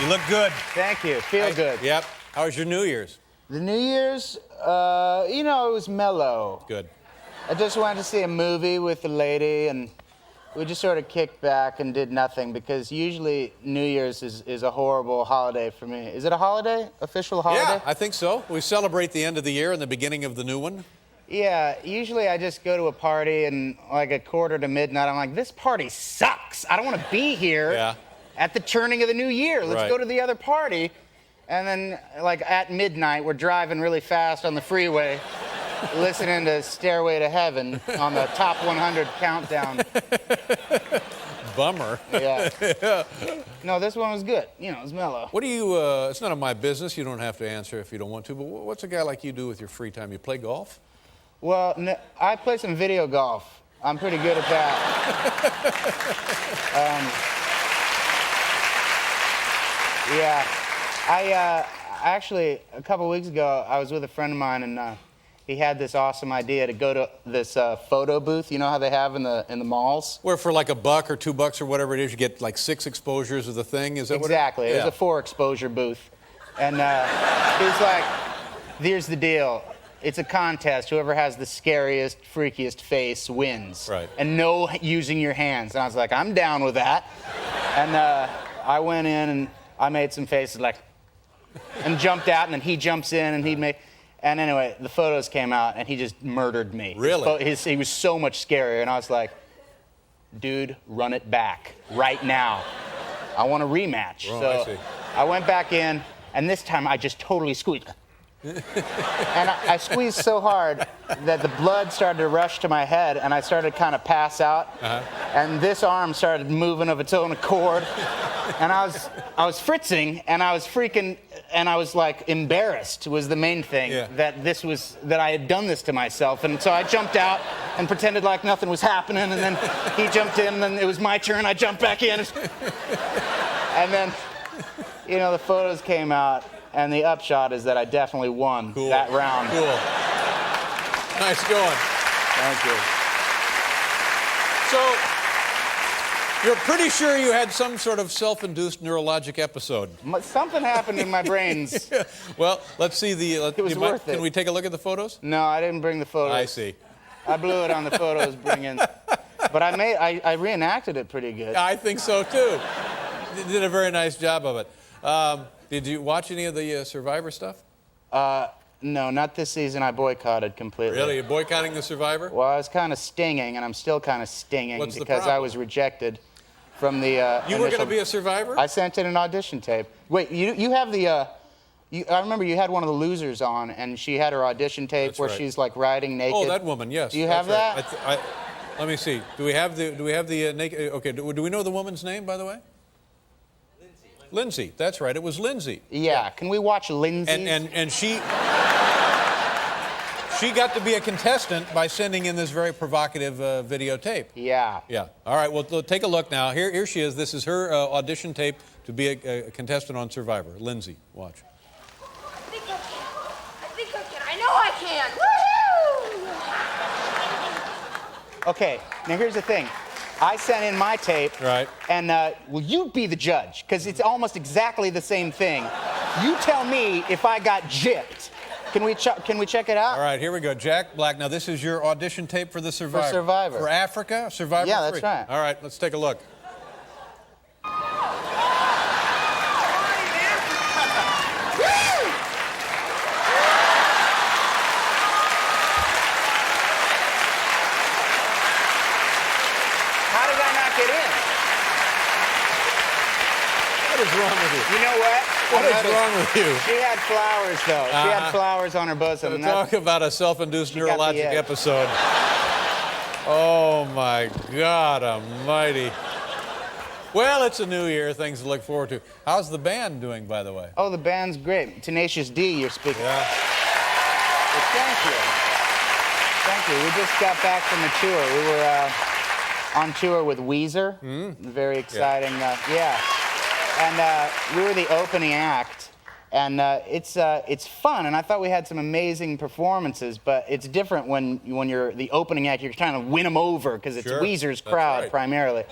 You look good. Thank you. Feel good. Yep. How was your New Year's? The New Year's, you know, it was mellow. Good. I just wanted to see a movie with the lady, and we just sort of kicked back and did nothing because usually New Year's is a horrible holiday for me. Is it a holiday? Official holiday? Yeah, I think so. We celebrate the end of the year and the beginning of the new one. Yeah, usually I just go to a party and like at quarter to midnight, I'm like, this party sucks. I don't want to be here at the turning of the new year. Let's go to the other party. And then like at midnight, we're driving really fast on the freeway, listening to Stairway to Heaven on the top 100 countdown. Bummer. Yeah. No, this one was good. You know, it was mellow. What do you, it's none of my business. You don't have to answer if you don't want to, but what's a guy like you do with your free time? You play golf? Well, no, I play some video golf. I'm pretty good at that. Yeah. Actually, a couple weeks ago, I was with a friend of mine, and he had this awesome idea to go to this photo booth. You know how they have in the malls? Where for like $1 or $2 or whatever it is, you get like 6 exposures of the thing. Is that exactly? It was a 4 exposure booth, and he was like, "Here's the deal. It's a contest. Whoever has the scariest, freakiest face wins. Right. And no using your hands." And I was like, "I'm down with that." And I went in and I made some faces like, and jumped out, and then he jumps in and he'd make. And anyway, the photos came out, and he just murdered me. Really? He was so much scarier, and I was like, "Dude, run it back right now. I want a rematch." Oh, so I see. I went back in, and this time I just totally squeezed. And I squeezed so hard that the blood started to rush to my head, and I started to kind of pass out. And this arm started moving of its own accord. And I was fritzing, and I was freaking, and I was like embarrassed was the main thing that I had done this to myself. And so I jumped out and pretended like nothing was happening, and then he jumped in, and then it was my turn. I jumped back in, and then, you know, the photos came out. And the upshot is that I definitely won that round. Cool. Nice going. Thank you. So, you're pretty sure you had some sort of self-induced neurologic episode. Something happened in my brains. Well, let's see the... It was worth it. Can we take a look at the photos? No, I didn't bring the photos. I see. I blew it on the photos bringing. But I reenacted it pretty good. I think so, too. You did a very nice job of it. Did you watch any of the Survivor stuff? No, not this season. I boycotted completely. Really? You're boycotting the Survivor? Well, I was kind of stinging, and I'm still kind of stinging because I was rejected from the You were going to be a Survivor? I sent in an audition tape. Wait, you have the... I remember you had one of the losers on, and she had her audition tape where she's like riding naked. Oh, that woman, yes. Do you have that? Let me see. Do we have the naked? Okay. Do we know the woman's name, by the way? Lindsay. That's right. It was Lindsay. Yeah. Can we watch Lindsay? And she got to be a contestant by sending in this very provocative videotape. Yeah. Yeah. All right. Well, take a look now. Here she is. This is her audition tape to be a contestant on Survivor. Lindsay, watch. I think I can. I know I can. Woohoo! Okay. Now here's the thing. I sent in my tape. Right. And will you be the judge? Because it's almost exactly the same thing. You tell me if I got gypped. Can we check it out? All right, here we go. Jack Black. Now, this is your audition tape for the Survivor. For Survivor. For Africa? Survivor? Yeah, that's right. All right, let's take a look. What is wrong with you? You know what? What is wrong with you? She had flowers, though. She had flowers on her bosom. Talk about a self-induced neurologic episode. Oh, my God almighty. Well, it's a new year. Things to look forward to. How's the band doing, by the way? Oh, the band's great. Tenacious D, you're speaking. Yeah. Well, thank you. Thank you. We just got back from a tour. We were on tour with Weezer. Very exciting. Yeah. And we were the opening act, and it's fun. And I thought we had some amazing performances, but it's different when you're the opening act. You're trying to win them over because it's Weezer's crowd primarily.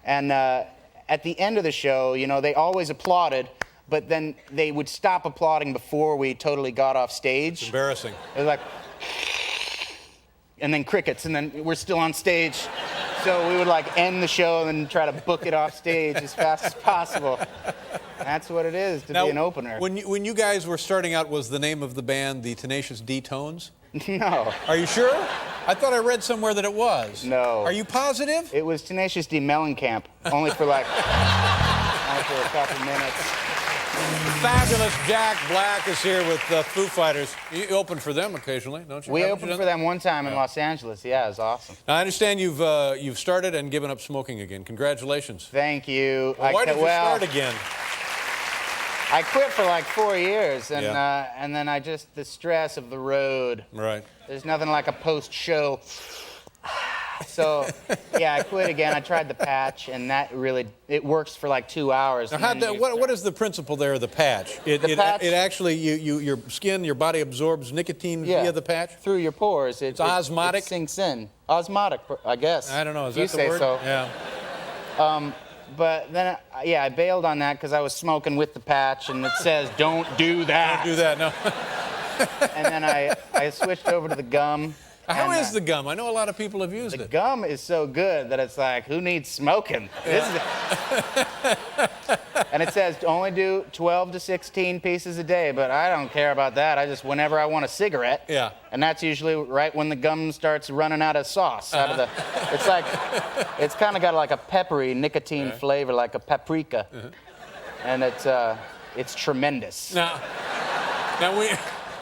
And at the end of the show, you know, they always applauded, but then they would stop applauding before we totally got off stage. It's embarrassing. It was like, and then crickets, and then we're still on stage. So we would like end the show and then try to book it off stage as fast as possible. That's what it is to be an opener. When you guys were starting out, was the name of the band the Tenacious D Tones? No. Are you sure? I thought I read somewhere that it was. No. Are you positive? It was Tenacious D Mellencamp, only for like, only for a couple minutes. Fabulous Jack Black is here with Foo Fighters. You open for them occasionally, don't you? We opened for them one time in Los Angeles. Yeah, it was awesome. Now, I understand you've started and given up smoking again. Congratulations. Thank you. Why did you start again? I quit for like 4 years, and then the stress of the road. Right. There's nothing like a post-show. So, yeah, I quit again. I tried the patch, and that really, it works for like 2 hours. Now, what is the principle there of the patch? It actually, your skin, your body absorbs nicotine via the patch? Through your pores. It's osmotic? It sinks in. Osmotic, I guess. I don't know. Is that you the say word? So. Yeah. But then, I bailed on that because I was smoking with the patch, and it says, don't do that. Don't do that, no. And then I switched over to the gum. How is the gum? I know a lot of people have used it. it. The gum is so good that it's like, who needs smoking? And it says only do 12 to 16 pieces a day, but I don't care about that. I just, whenever I want a cigarette. Yeah. And that's usually right when the gum starts running out of sauce. Out of the, it's like, it's kind of got like a peppery nicotine flavor, like a paprika. And it's tremendous. Now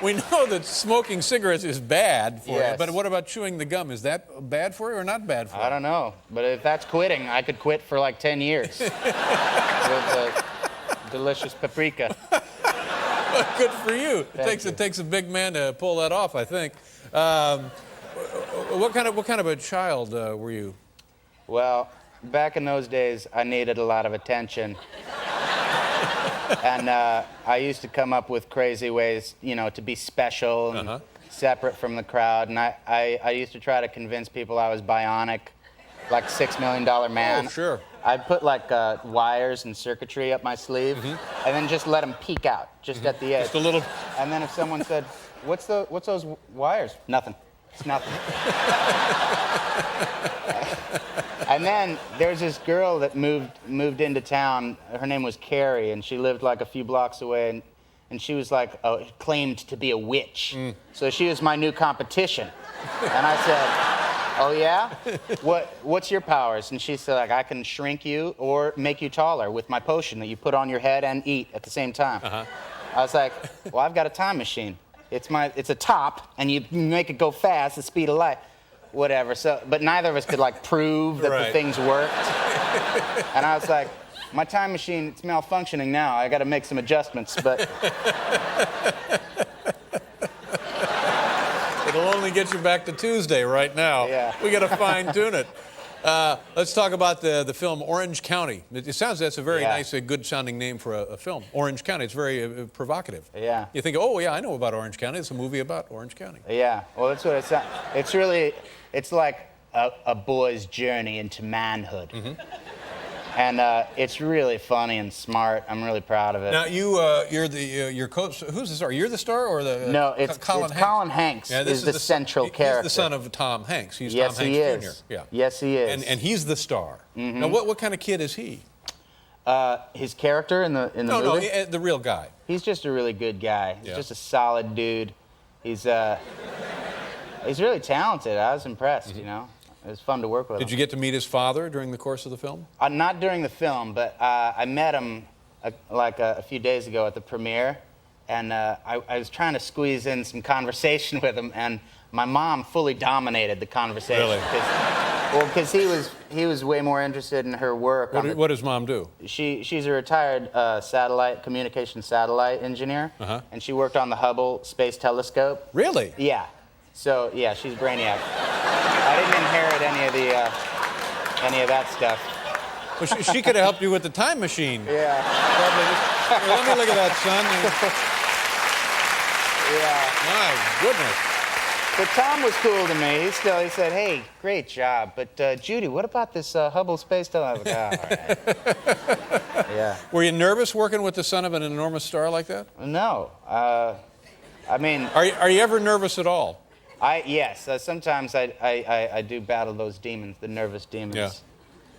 we know that smoking cigarettes is bad for you, but what about chewing the gum? Is that bad for you or not bad for you? I don't know, but if that's quitting, I could quit for like 10 years with delicious paprika. Well, good for you. It takes a big man to pull that off, I think. What kind of a child were you? Well, back in those days, I needed a lot of attention. And I used to come up with crazy ways, to be special and separate from the crowd. And I used to try to convince people I was bionic, like $6 Million Man. Oh, sure. I'd put like wires and circuitry up my sleeve, and then just let them peek out, just at the edge. Just a little. And then if someone said, "What's those wires?" Nothing. It's nothing. And then there's this girl that moved into town. Her name was Carrie, and she lived like a few blocks away, and she was like claimed to be a witch. So she was my new competition. And I said, "Oh yeah? What's your powers?" And she said, like, "I can shrink you or make you taller with my potion that you put on your head and eat at the same time." I was like, "Well, I've got a time machine. It's a top, and you make it go fast, the speed of light." Whatever. So, but neither of us could like prove that the things worked. And I was like, "My time machine, it's malfunctioning now. I got to make some adjustments." But it'll only get you back to Tuesday right now. Yeah. We got to fine tune it. Let's talk about the film Orange County. It sounds that's a very nice, good sounding name for a film. Orange County. It's very provocative. Yeah. You think, oh yeah, I know about Orange County. It's a movie about Orange County. Yeah. Well, that's what it sounds. It's really, it's like a boy's journey into manhood. And it's really funny and smart. I'm really proud of it. Now you're your coach. Who's the star? You're the star, or the? No, it's Colin Hanks. Colin Hanks is the central character. He's the son of Tom Hanks. He's yes, Tom Hanks Jr. Yeah. Yes, he is. And he's the star. Now, what kind of kid is he? His character in the movie? No, the real guy. He's just a really good guy. He's just a solid dude. He's really talented. I was impressed. It was fun to work with him. Did you get to meet his father during the course of the film? Not during the film, but I met him a few days ago at the premiere, and I was trying to squeeze in some conversation with him, and my mom fully dominated the conversation. Really? Because he was way more interested in her work. What does mom do? She's a retired communication satellite engineer, and she worked on the Hubble Space Telescope. Really? Yeah. So yeah, she's brainiac. I didn't inherit any of that stuff. Well, she could have helped you with the time machine. Yeah. Here, let me look at that, son. Yeah. My goodness. But Tom was cool to me. He said, hey, great job. But Judy, what about this Hubble Space Telescope? I was like, oh, all right. Yeah. Were you nervous working with the son of an enormous star like that? No. I mean... Are you ever nervous at all? Yes. Sometimes I do battle those demons, the nervous demons. Yeah.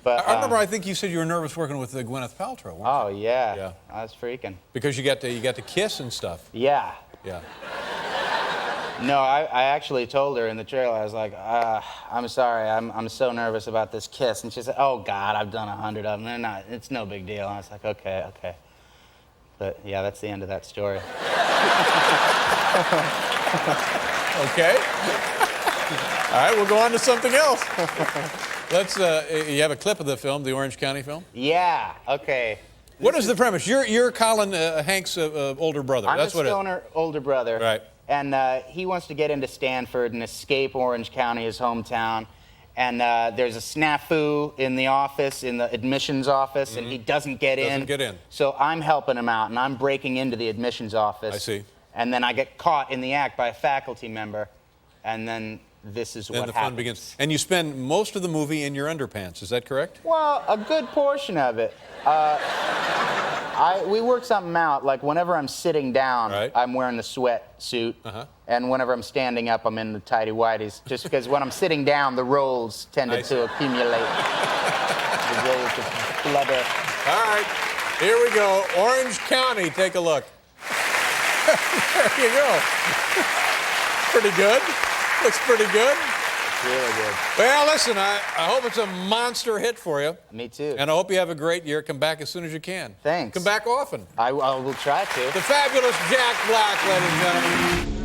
But, I remember, I think you said you were nervous working with Gwyneth Paltrow, weren't you? Oh, yeah. Yeah. I was freaking. Because you got to kiss and stuff. Yeah. Yeah. No, I actually told her in the trailer, I was like, I'm sorry, I'm so nervous about this kiss. And she said, oh, God, I've done 100 of them. It's no big deal. And I was like, okay. But, yeah, that's the end of that story. Okay. All right, we'll go on to something else. Let's, you have a clip of the film, the Orange County film? Yeah, okay. What is the premise? You're Colin Hanks' older brother. I'm That's a what stoner older brother. Right. And he wants to get into Stanford and escape Orange County, his hometown. And there's a snafu in the office, in the admissions office, and he doesn't get in. Doesn't get in. So I'm helping him out, and I'm breaking into the admissions office. I see. And then I get caught in the act by a faculty member, and then this is what Then the happens. fun begins. And you spend most of the movie in your underpants. Is that correct? Well, a good portion of it. We work something out. Like whenever I'm sitting down, Right. I'm wearing the sweatsuit, and whenever I'm standing up, I'm in the tighty whities. Just because when I'm sitting down, the rolls tended to accumulate. The rolls of blubber. All right, here we go. Orange County, take a look. There you go. Pretty good. Looks pretty good. It's really good. Well, listen, I hope it's a monster hit for you. Me too. And I hope you have a great year. Come back as soon as you can. Thanks. Come back often. I will try to. The fabulous Jack Black, ladies and gentlemen.